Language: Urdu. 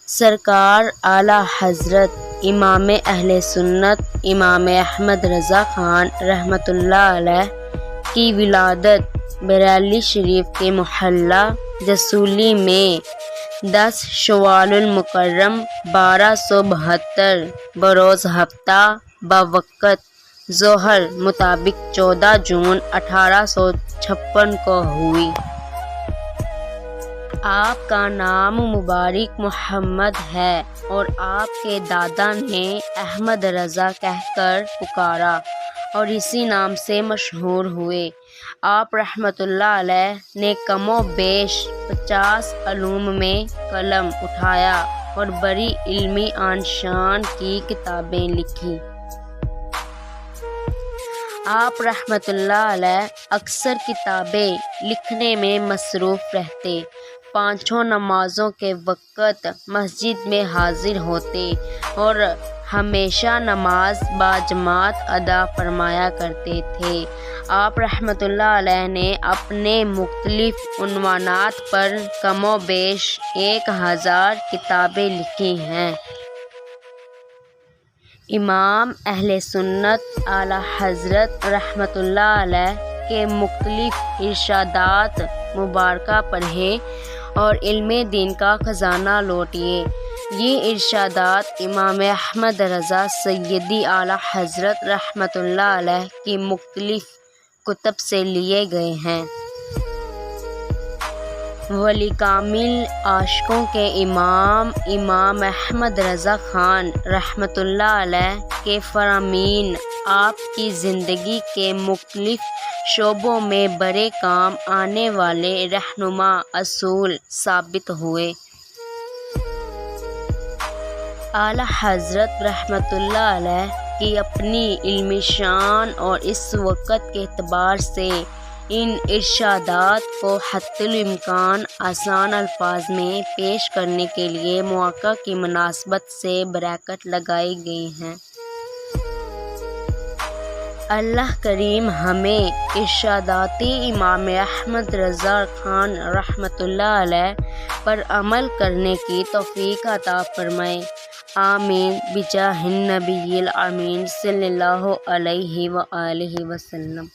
سرکار اعلیٰ حضرت امام اہل سنت امام احمد رضا خان رحمۃ اللہ علیہ کی ولادت بریلی شریف کے محلہ جسولی میں 10 شوال المکرم 1272 بروز ہفتہ بوقت ظہر مطابق 14 جون 1856 کو ہوئی۔ آپ کا نام مبارک محمد ہے اور آپ کے دادا نے احمد رضا کہہ کر پکارا اور اسی نام سے مشہور ہوئے۔ آپ رحمۃ اللہ علیہ نے کم و بیش 50 علوم میں قلم اٹھایا اور بڑی علمی آن شان کی کتابیں لکھی۔ آپ رحمۃ اللہ علیہ اکثر کتابیں لکھنے میں مصروف رہتے، 5 نمازوں کے وقت مسجد میں حاضر ہوتے اور ہمیشہ نماز باجماعت ادا فرمایا کرتے تھے۔ آپ رحمۃ اللہ علیہ نے اپنے مختلف عنوانات پر کم و بیش 1000 کتابیں لکھی ہیں۔ امام اہل سنت اعلیٰ حضرت رحمۃ اللہ علیہ کے مختلف ارشادات مبارکہ پڑھیں اور علم دین کا خزانہ لوٹئے۔ یہ ارشادات امام احمد رضا سیدی اعلیٰ حضرت رحمۃ اللہ علیہ کی مختلف کتب سے لیے گئے ہیں۔ ولی کامل عاشقوں کے امام احمد رضا خان رحمۃ اللہ علیہ کے فرامین آپ کی زندگی کے مختلف شعبوں میں بڑے کام آنے والے رہنما اصول ثابت ہوئے۔ اعلیٰ حضرت رحمۃ اللہ علیہ کی اپنی علمی شان اور اس وقت کے اعتبار سے ان ارشادات کو حتی الامکان آسان الفاظ میں پیش کرنے کے لیے مواقع کی مناسبت سے بریکٹ لگائی گئی ہیں۔ اللہ کریم ہمیں ارشادات امام احمد رضا خان رحمۃ اللہ علیہ پر عمل کرنے کی توفیق عطا فرمائے۔ آمین بجاہ النبی الامین صلی اللہ علیہ وآلہ وسلم۔